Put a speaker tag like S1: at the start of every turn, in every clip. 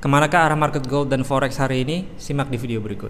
S1: Kemanakah arah market gold dan forex hari ini? Simak di video berikut.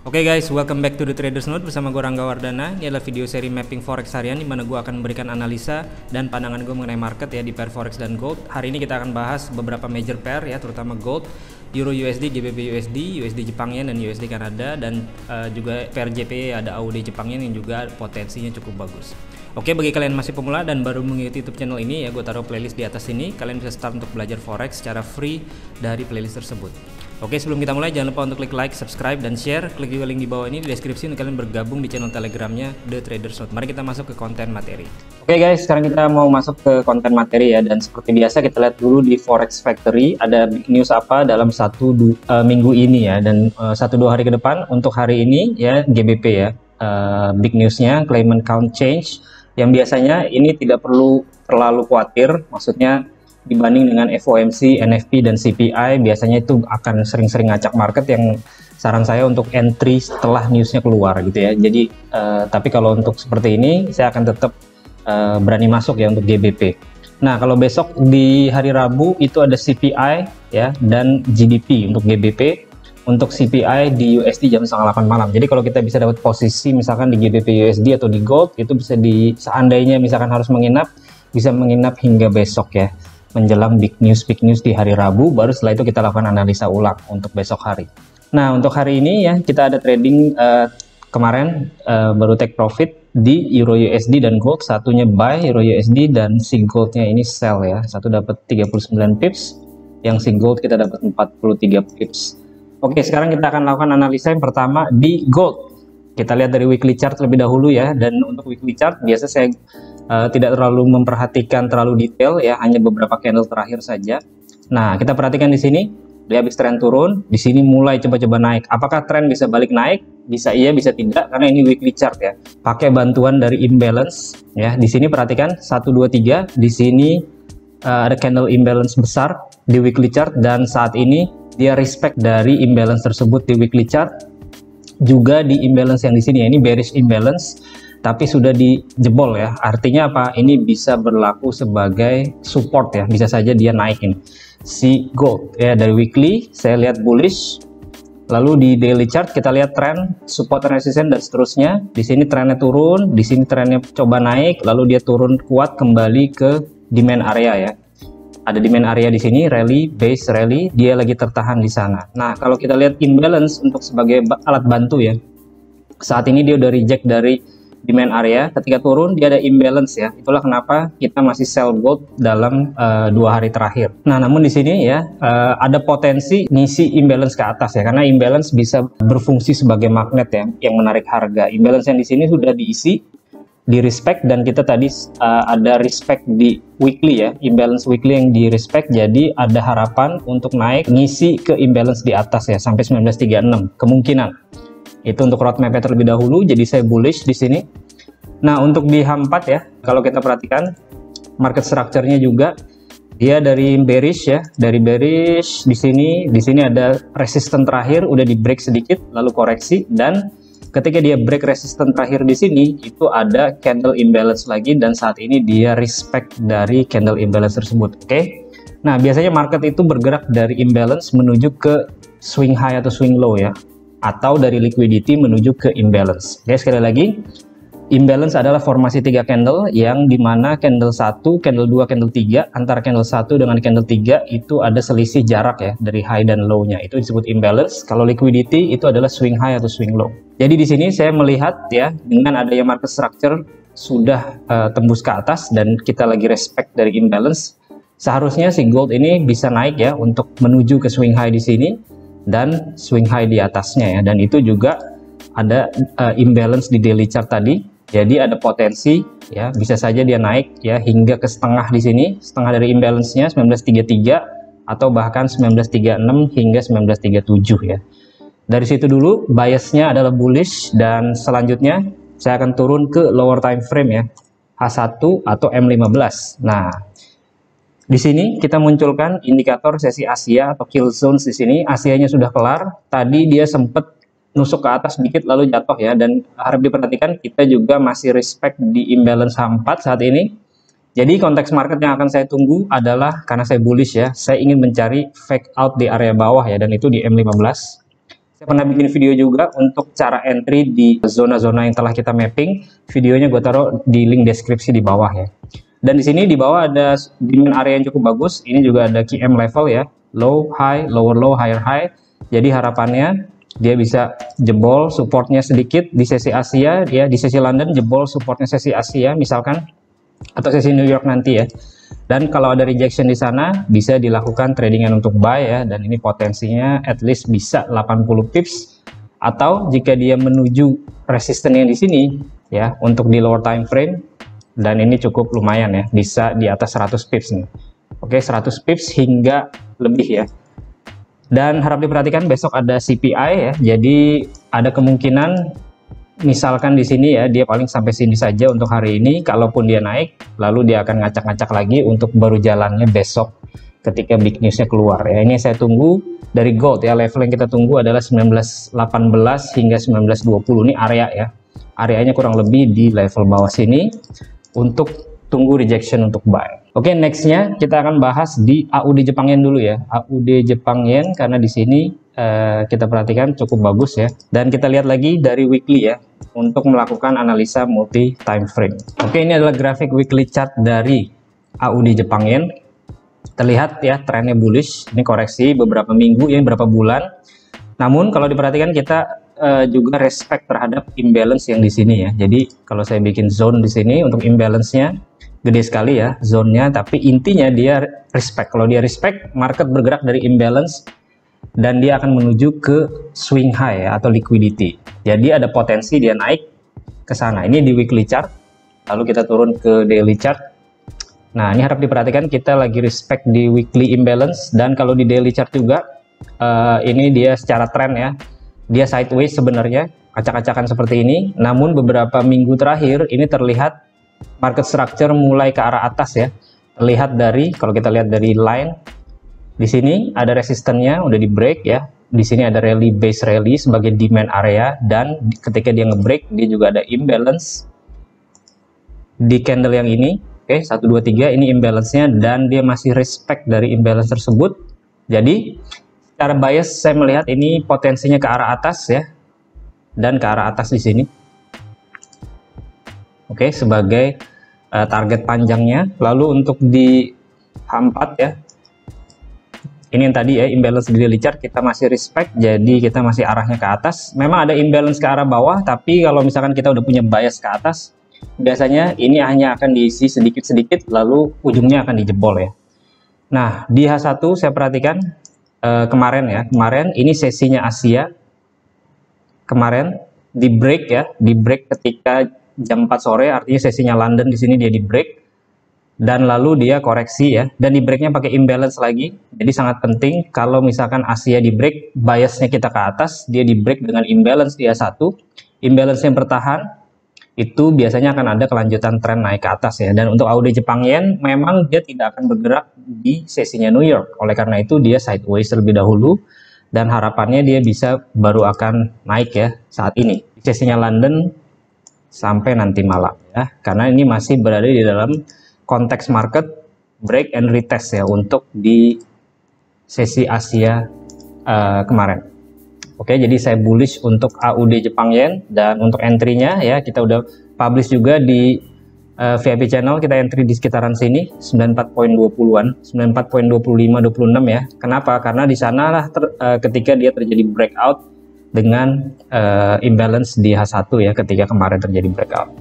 S1: Oke guys, welcome back to the Traders Note bersama gue Rangga Wardana. Ini adalah video seri mapping forex harian di mana gue akan memberikan analisa dan pandangan gue mengenai market ya di pair forex dan gold. Hari ini kita akan bahas beberapa major pair ya, terutama gold, Euro USD, GBP USD, USD Jepang Yen dan USD Kanada, dan juga pair JPY ada AUD Jepang Yen yang juga potensinya cukup bagus. Oke, bagi kalian masih pemula dan baru mengikuti YouTube channel ini ya, gue taruh playlist di atas sini. Kalian bisa start untuk belajar forex secara free dari playlist tersebut. Oke, sebelum kita mulai jangan lupa untuk klik like, subscribe, dan share. Klik juga link di bawah ini di deskripsi untuk kalian bergabung di channel telegramnya The Traders Note. Mari kita masuk ke konten materi. Oke guys, sekarang kita mau masuk ke konten materi ya. Dan seperti biasa kita lihat dulu di Forex Factory ada big news apa dalam minggu ini ya. Dan 1-2 hari ke depan untuk hari ini ya GBP ya. Big newsnya claimant count change, yang biasanya ini tidak perlu terlalu khawatir, maksudnya dibanding dengan FOMC, NFP, dan CPI biasanya itu akan sering-sering ngacak market, yang saran saya untuk entry setelah newsnya keluar gitu ya. Jadi tapi kalau untuk seperti ini saya akan tetap berani masuk ya untuk GBP. Nah, kalau besok di hari Rabu itu ada CPI ya dan GDP untuk GBP. Untuk CPI di USD jam 7:30 malam. Jadi kalau kita bisa dapat posisi misalkan di GBP USD atau di gold, itu bisa seandainya misalkan harus menginap, bisa menginap hingga besok ya, menjelang big news di hari Rabu. Baru setelah itu kita lakukan analisa ulang untuk besok hari. Nah, untuk hari ini ya kita ada trading kemarin baru take profit di Euro USD dan gold. Satunya buy Euro USD dan si goldnya ini sell ya. Satu dapat 39 pips, yang si gold kita dapat 43 pips. Oke, sekarang kita akan lakukan analisa yang pertama di gold. Kita lihat dari weekly chart terlebih dahulu ya. Dan untuk weekly chart biasa saya tidak terlalu memperhatikan terlalu detail ya, hanya beberapa candle terakhir saja. Nah, kita perhatikan di sini, dia habis tren turun, di sini mulai coba-coba naik. Apakah tren bisa balik naik? Bisa iya, bisa tidak, karena ini weekly chart ya. Pakai bantuan dari imbalance ya. Di sini perhatikan 1 2 3, di sini ada candle imbalance besar di weekly chart, dan saat ini dia respect dari imbalance tersebut di weekly chart, juga di imbalance yang di sini ya, ini bearish imbalance tapi sudah dijebol ya. Artinya apa? Ini bisa berlaku sebagai support ya, bisa saja dia naikin si gold ya. Dari weekly saya lihat bullish, lalu di daily chart kita lihat tren support and resistance dan seterusnya. Di sini trennya turun, di sini trennya coba naik, lalu dia turun kuat kembali ke demand area ya. Ada demand area di sini, rally, base rally, dia lagi tertahan di sana. Nah, kalau kita lihat imbalance untuk sebagai alat bantu ya, saat ini dia udah reject dari demand area. Ketika turun dia ada imbalance ya. Itulah kenapa kita masih sell gold dalam 2 hari terakhir. Nah, namun di sini ya ada potensi ngisi imbalance ke atas ya, karena imbalance bisa berfungsi sebagai magnet ya, yang menarik harga. Imbalance yang di sini sudah diisi, di respect, dan kita tadi ada respect di weekly ya, imbalance weekly yang di respect, jadi ada harapan untuk naik ngisi ke imbalance di atas ya sampai 1936 kemungkinan. Itu untuk roadmap terlebih dahulu, jadi saya bullish di sini. Nah, untuk di H4 ya, kalau kita perhatikan market structure-nya juga dia dari bearish ya, dari bearish di sini ada resistance terakhir udah di break sedikit lalu koreksi, dan ketika dia break resistance terakhir di sini itu ada candle imbalance lagi, dan saat ini dia respect dari candle imbalance tersebut. Oke. Nah, biasanya market itu bergerak dari imbalance menuju ke swing high atau swing low ya, atau dari liquidity menuju ke imbalance. Oke, sekali lagi, imbalance adalah formasi 3 candle, yang dimana candle 1, candle 2, candle 3, antara candle 1 dengan candle 3 itu ada selisih jarak ya dari high dan low-nya, itu disebut imbalance. Kalau liquidity itu adalah swing high atau swing low. Jadi di sini saya melihat ya, dengan adanya market structure sudah tembus ke atas dan kita lagi respect dari imbalance, seharusnya si gold ini bisa naik ya untuk menuju ke swing high di sini dan swing high di atasnya ya, dan itu juga ada imbalance di daily chart tadi. Jadi ada potensi ya, bisa saja dia naik ya hingga ke setengah di sini, setengah dari imbalance-nya 1933 atau bahkan 1936 hingga 1937 ya. Dari situ dulu biasnya adalah bullish, dan selanjutnya saya akan turun ke lower time frame ya, H1 atau M15. Nah, di sini kita munculkan indikator sesi Asia atau kill zones di sini. Asianya sudah kelar. Tadi dia sempat nusuk ke atas sedikit lalu jatuh ya, dan harap diperhatikan kita juga masih respect di imbalance H4 saat ini. Jadi konteks market yang akan saya tunggu adalah, karena saya bullish ya, saya ingin mencari fake out di area bawah ya, dan itu di M15. Saya pernah bikin video juga untuk cara entry di zona-zona yang telah kita mapping. Videonya gue taruh di link deskripsi di bawah ya. Dan di sini di bawah ada demand area yang cukup bagus. Ini juga ada QM level ya, low, high, lower low, higher high. Jadi harapannya dia bisa jebol supportnya sedikit di sesi Asia ya, di sesi London jebol supportnya sesi Asia misalkan, atau sesi New York nanti ya. Dan kalau ada rejection di sana bisa dilakukan tradingan untuk buy ya, dan ini potensinya at least bisa 80 pips, atau jika dia menuju resisten yang di sini ya untuk di lower time frame, dan ini cukup lumayan ya, bisa di atas 100 pips nih. Oke, 100 pips hingga lebih ya. Dan harap diperhatikan besok ada CPI ya, jadi ada kemungkinan misalkan di sini ya, dia paling sampai sini saja untuk hari ini. Kalaupun dia naik, lalu dia akan ngacak-ngacak lagi untuk baru jalannya besok ketika big newsnya keluar ya. Ini saya tunggu dari gold ya, level yang kita tunggu adalah 1918 hingga 1920. Ini area ya, areanya kurang lebih di level bawah sini untuk tunggu rejection untuk buy. Oke, nextnya kita akan bahas di AUD Jepang Yen dulu ya, AUD Jepang Yen, karena di sini kita perhatikan cukup bagus ya. Dan kita lihat lagi dari weekly ya, untuk melakukan analisa multi time frame. Oke, ini adalah grafik weekly chart dari AUD Jepang Yen. Terlihat ya trennya bullish. Ini koreksi beberapa minggu, ini beberapa bulan. Namun kalau diperhatikan kita juga respect terhadap imbalance yang di sini ya. Jadi kalau saya bikin zone di sini untuk imbalance-nya gede sekali ya zone-nya, tapi intinya dia respect. Kalau dia respect, market bergerak dari imbalance dan dia akan menuju ke swing high ya, atau liquidity. Jadi ada potensi dia naik ke sana. Ini di weekly chart. Lalu kita turun ke daily chart. Nah, ini harap diperhatikan, kita lagi respect di weekly imbalance, dan kalau di daily chart juga ini dia secara tren ya. Dia sideways sebenarnya, acak-acakan seperti ini. Namun beberapa minggu terakhir ini terlihat market structure mulai ke arah atas ya. Terlihat dari, kalau kita lihat dari line di sini ada resistennya udah di break ya. Di sini ada rally, base rally sebagai demand area, dan ketika dia nge-break dia juga ada imbalance di candle yang ini. Oke, 1 2 3 ini imbalance-nya, dan dia masih respect dari imbalance tersebut. Jadi secara bias saya melihat ini potensinya ke arah atas ya, dan ke arah atas di sini. Oke, sebagai target panjangnya. Lalu untuk di H4 ya, ini yang tadi ya, imbalance di daily chart kita masih respect, jadi kita masih arahnya ke atas. Memang ada imbalance ke arah bawah, tapi kalau misalkan kita udah punya bias ke atas, biasanya ini hanya akan diisi sedikit-sedikit lalu ujungnya akan dijebol ya. Nah, di H1 saya perhatikan kemarin ya, kemarin ini sesinya Asia. Kemarin di break ya, di break ketika jam 4 sore, artinya sesinya London di sini dia di break, dan lalu dia koreksi ya, dan di breaknya pakai imbalance lagi. Jadi sangat penting kalau misalkan Asia di break, biasnya kita ke atas, dia di break dengan imbalance di H1, imbalance yang bertahan, itu biasanya akan ada kelanjutan tren naik ke atas ya. Dan untuk AUD Jepang Yen memang dia tidak akan bergerak di sesinya New York, oleh karena itu dia sideways terlebih dahulu, dan harapannya dia bisa baru akan naik ya saat ini di sesinya London sampai nanti malam ya, karena ini masih berada di dalam konteks market break and retest ya untuk di sesi Asia kemarin. Oke, jadi saya bullish untuk AUD Jepang Yen, dan untuk entry-nya ya kita udah publish juga di VIP channel, kita entry di sekitaran sini 94.20-an, 94.25-26 ya. Kenapa? Karena di sanalah ketika dia terjadi breakout dengan imbalance di H1 ya, ketika kemarin terjadi breakout.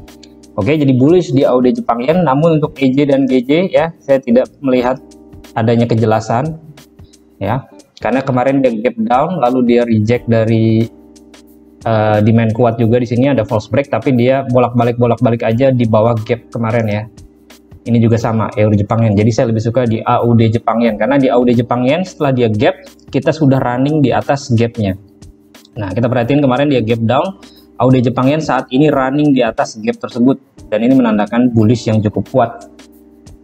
S1: Oke, jadi bullish di AUD Jepang Yen, namun untuk EJ dan GJ ya saya tidak melihat adanya kejelasan ya. Karena kemarin dia gap down, lalu dia reject dari demand kuat juga di sini, ada false break, tapi dia bolak-balik aja di bawah gap kemarin ya. Ini juga sama AUD Jepang Yen. Jadi saya lebih suka di AUD Jepang Yen, karena di AUD Jepang Yen setelah dia gap, kita sudah running di atas gapnya. Nah, kita perhatiin kemarin dia gap down, AUD Jepang Yen saat ini running di atas gap tersebut, dan ini menandakan bullish yang cukup kuat.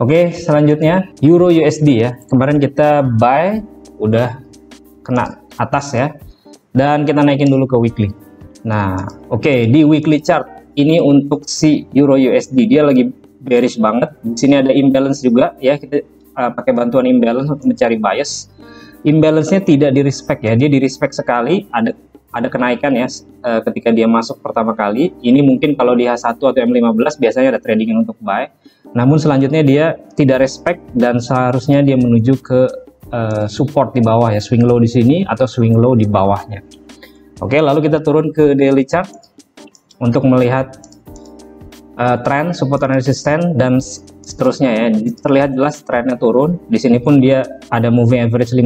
S1: Oke, selanjutnya Euro USD ya. Kemarin kita buy, udah kena atas ya, dan kita naikin dulu ke weekly. Nah, oke, di weekly chart ini untuk si Euro USD dia lagi bearish banget. Di sini ada imbalance juga ya, kita pakai bantuan imbalance untuk mencari bias. Imbalance-nya tidak di respect ya, dia di respect sekali, ada kenaikan ya ketika dia masuk pertama kali. Ini mungkin kalau di H1 atau M15 biasanya ada trading untuk buy. Namun selanjutnya dia tidak respect dan seharusnya dia menuju ke support di bawah ya, swing low di sini atau swing low di bawahnya. Oke, lalu kita turun ke daily chart untuk melihat tren support dan resisten dan seterusnya ya. Jadi terlihat jelas trennya turun. Di sini pun dia ada moving average 50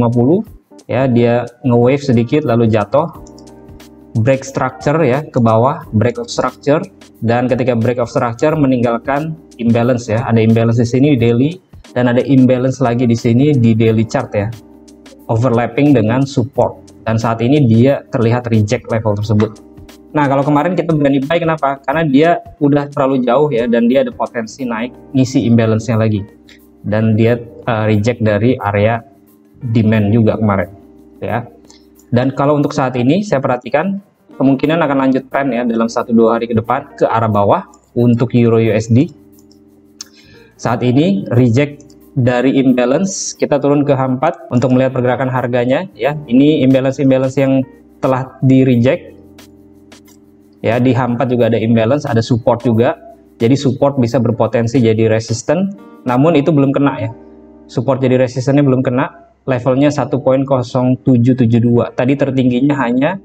S1: ya, dia nge-wave sedikit lalu jatuh. Break structure ya ke bawah, break of structure, dan ketika break of structure meninggalkan imbalance ya. Ada imbalance di sini di daily dan ada imbalance lagi di sini di daily chart ya. Overlapping dengan support dan saat ini dia terlihat reject level tersebut. Nah, kalau kemarin kita berani buy, kenapa? Karena dia udah terlalu jauh ya, dan dia ada potensi naik ngisi imbalance-nya lagi. Dan dia reject dari area demand juga kemarin ya. Dan kalau untuk saat ini saya perhatikan kemungkinan akan lanjut tren ya dalam 1-2 hari ke depan ke arah bawah untuk Euro USD. Saat ini reject dari imbalance, kita turun ke H4 untuk melihat pergerakan harganya ya. Ini imbalance yang telah di reject. Ya, di H4 juga ada imbalance, ada support juga. Jadi support bisa berpotensi jadi resisten, namun itu belum kena ya. Support jadi resistennya belum kena, levelnya 1.0772. Tadi tertingginya hanya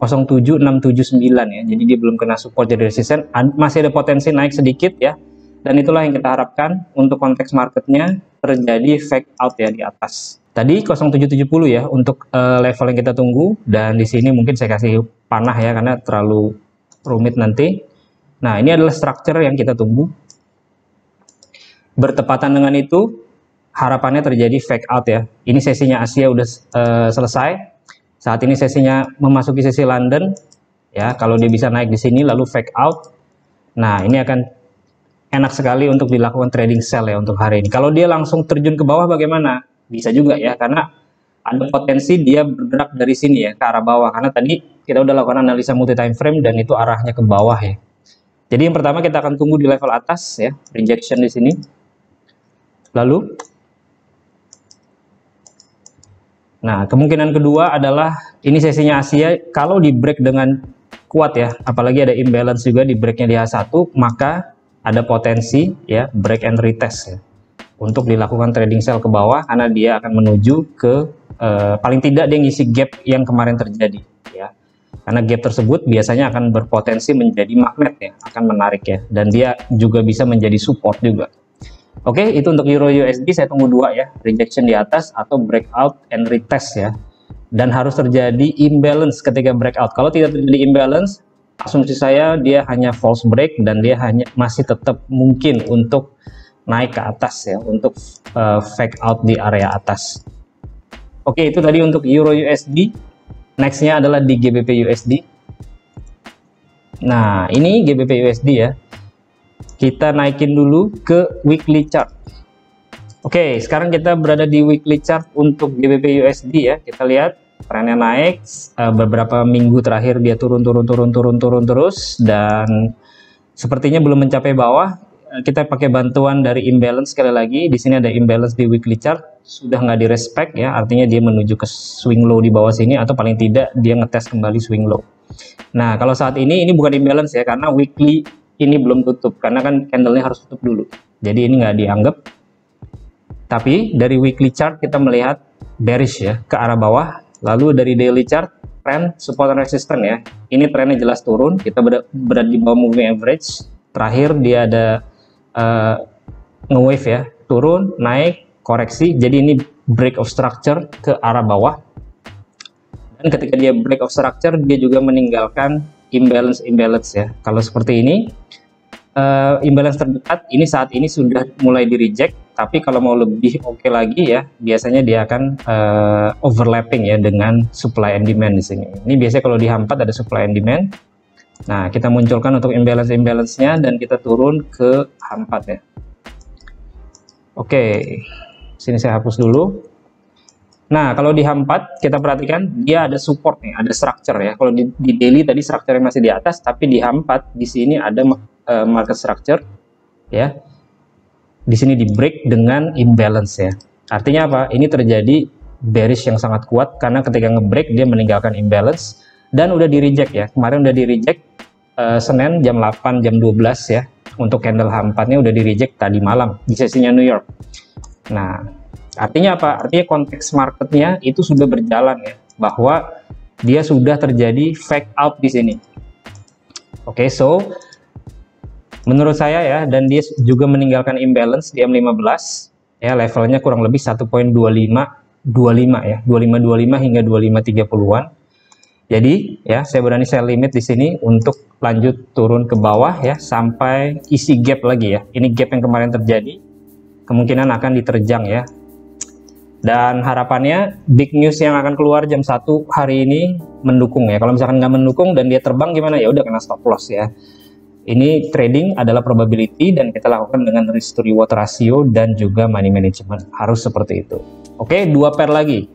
S1: 0.7679 ya. Jadi dia belum kena support jadi resisten, masih ada potensi naik sedikit ya. Dan itulah yang kita harapkan untuk konteks marketnya terjadi fake out ya di atas. Tadi 0.770 ya untuk level yang kita tunggu, dan di sini mungkin saya kasih panah ya karena terlalu rumit nanti. Nah, ini adalah structure yang kita tunggu. Bertepatan dengan itu, harapannya terjadi fake out ya. Ini sesinya Asia udah selesai. Saat ini sesinya memasuki sesi London. Ya, kalau dia bisa naik di sini lalu fake out. Nah, ini akan enak sekali untuk dilakukan trading sell ya untuk hari ini. Kalau dia langsung terjun ke bawah bagaimana? Bisa juga ya, karena ada potensi dia bergerak dari sini ya ke arah bawah, karena tadi kita udah lakukan analisa multi time frame dan itu arahnya ke bawah ya. Jadi yang pertama kita akan tunggu di level atas ya, rejection di sini. Lalu nah, kemungkinan kedua adalah ini sesinya Asia, kalau di break dengan kuat ya, apalagi ada imbalance juga di breaknya di H1, maka ada potensi ya break and retest ya untuk dilakukan trading sell ke bawah, karena dia akan menuju ke paling tidak dia ngisi gap yang kemarin terjadi ya. Karena gap tersebut biasanya akan berpotensi menjadi magnet ya, akan menarik ya, dan dia juga bisa menjadi support juga. Oke, itu untuk Euro USD saya tunggu dua ya, rejection di atas atau breakout and retest ya. Dan harus terjadi imbalance ketika breakout. Kalau tidak terjadi imbalance, asumsi saya dia hanya false break dan dia hanya masih tetap mungkin untuk naik ke atas ya, untuk fake out di area atas. Oke, itu tadi untuk Euro USD. Nextnya adalah di GBP USD. Nah, ini GBP USD ya. Kita naikin dulu ke weekly chart. Oke, sekarang kita berada di weekly chart untuk GBP USD ya. Kita lihat trennya naik. Beberapa minggu terakhir dia turun terus, dan sepertinya belum mencapai bawah. Kita pakai bantuan dari imbalance sekali lagi. Di sini ada imbalance di weekly chart, sudah nggak di respect ya, artinya dia menuju ke swing low di bawah sini, atau paling tidak dia ngetes kembali swing low. Nah, kalau saat ini bukan imbalance ya, karena weekly ini belum tutup, karena kan candlenya harus tutup dulu, jadi ini nggak dianggap. Tapi dari weekly chart kita melihat bearish ya ke arah bawah. Lalu dari daily chart, trend support and resistance ya, ini trennya jelas turun, kita berada di bawah moving average. Terakhir dia ada nge-wave ya, turun, naik, koreksi, jadi ini break of structure ke arah bawah. Dan ketika dia break of structure, dia juga meninggalkan imbalance ya. Kalau seperti ini, imbalance terdekat ini saat ini sudah mulai di reject, tapi kalau mau lebih oke lagi ya, biasanya dia akan overlapping ya dengan supply and demand di sini. Ini biasanya kalau di H4 ada supply and demand. Nah, kita munculkan untuk imbalance-nya dan kita turun ke H4 ya. Oke, sini saya hapus dulu. Nah, kalau di H4 kita perhatikan dia ada support nih, ada structure ya. Kalau di daily tadi structure masih di atas, tapi di H4 di sini ada market structure ya. di sini di break dengan imbalance ya. Artinya apa? Ini terjadi bearish yang sangat kuat karena ketika nge-break dia meninggalkan imbalance dan udah di reject ya. Kemarin udah di reject Senin jam 8 jam 12 ya. Untuk candle H4-nya udah di reject tadi malam di sesinya New York. Nah, artinya apa? Artinya konteks marketnya itu sudah berjalan ya, bahwa dia sudah terjadi fake out di sini. Oke, so menurut saya ya, dan dia juga meninggalkan imbalance di M15 ya, levelnya kurang lebih 1.2525 ya, 2525 hingga 2530-an. Jadi ya, saya berani sell limit di sini untuk lanjut turun ke bawah ya, sampai isi gap lagi ya. Ini gap yang kemarin terjadi kemungkinan akan diterjang ya. Dan harapannya big news yang akan keluar jam 1 hari ini mendukung ya. Kalau misalkan nggak mendukung dan dia terbang gimana, ya udah kena stop loss ya. Ini trading adalah probability dan kita lakukan dengan risk to reward ratio dan juga money management. Harus seperti itu. Oke, dua pair lagi.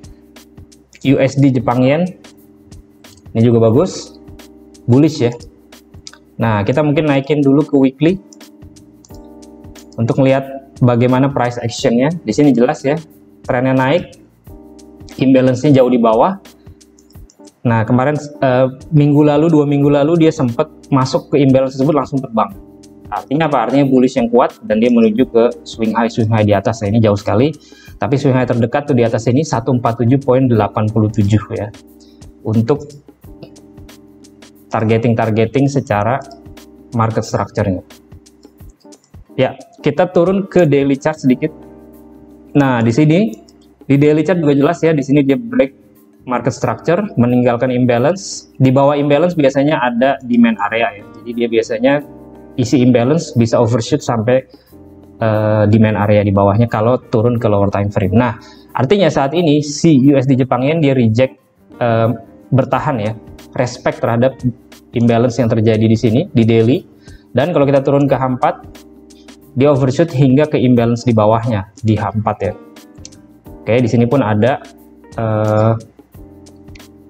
S1: USD Jepang Yen. Ini juga bagus. Bullish ya. Nah, kita mungkin naikin dulu ke weekly untuk melihat bagaimana price actionnya. Di sini jelas ya, trennya naik, imbalance-nya jauh di bawah. Nah, kemarin minggu lalu, 2 minggu lalu dia sempat masuk ke imbalance tersebut langsung terbang. Artinya apa? Artinya bullish yang kuat dan dia menuju ke swing high di atas. Nah, ini jauh sekali. Tapi swing high terdekat tuh di atas ini 147.87 ya. Untuk targeting secara market structure-nya. Ya, kita turun ke daily chart sedikit. Nah, di sini di daily chart juga jelas ya, di sini dia break market structure, meninggalkan imbalance. Di bawah imbalance biasanya ada demand area ya. Jadi dia biasanya isi imbalance bisa overshoot sampai demand area di bawahnya kalau turun ke lower time frame. Nah, artinya saat ini si USD Jepang Yen dia reject bertahan ya, respect terhadap imbalance yang terjadi di sini di daily. Dan kalau kita turun ke H4, dia overshoot hingga ke imbalance di bawahnya di H4 ya. Oke, di sini pun ada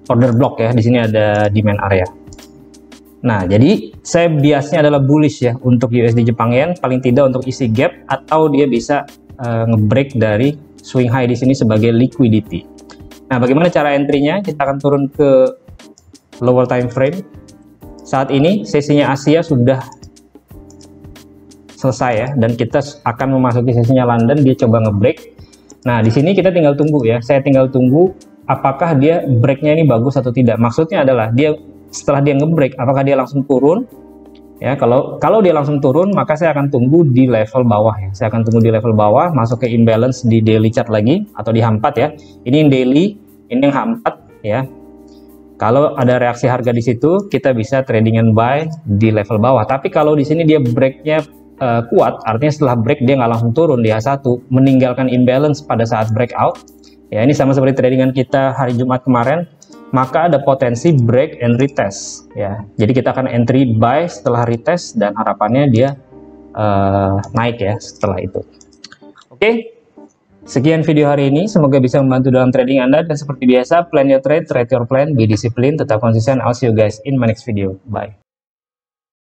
S1: order block ya, di sini ada demand area. Nah, jadi saya biasanya adalah bullish ya untuk USD Jepang Yen, paling tidak untuk isi gap atau dia bisa ngebreak dari swing high di sini sebagai liquidity. Nah, bagaimana cara entry-nya? Kita akan turun ke lower time frame. Saat ini sesinya Asia sudah selesai ya, dan kita akan memasuki sesinya London. Dia coba ngebreak. Nah, di sini kita tinggal tunggu ya. Saya tinggal tunggu apakah dia breaknya ini bagus atau tidak. Maksudnya adalah dia setelah dia ngebreak, apakah dia langsung turun? Ya, kalau dia langsung turun, maka saya akan tunggu di level bawah ya. Saya akan tunggu di level bawah, masuk ke imbalance di daily chart lagi atau di H4 ya. Ini yang daily, ini yang H4 ya. Kalau ada reaksi harga di situ, kita bisa trading and buy di level bawah. Tapi kalau di sini dia breaknya kuat, artinya setelah break dia nggak langsung turun di H1, meninggalkan imbalance pada saat breakout. Ya, ini sama seperti tradingan kita hari Jumat kemarin, maka ada potensi break and retest ya. Jadi kita akan entry buy setelah retest dan harapannya dia naik ya setelah itu. Oke, sekian video hari ini, semoga bisa membantu dalam trading Anda, dan seperti biasa, plan your trade, trade your plan, be disciplined, tetap konsisten. I'll see you guys in my next video. Bye.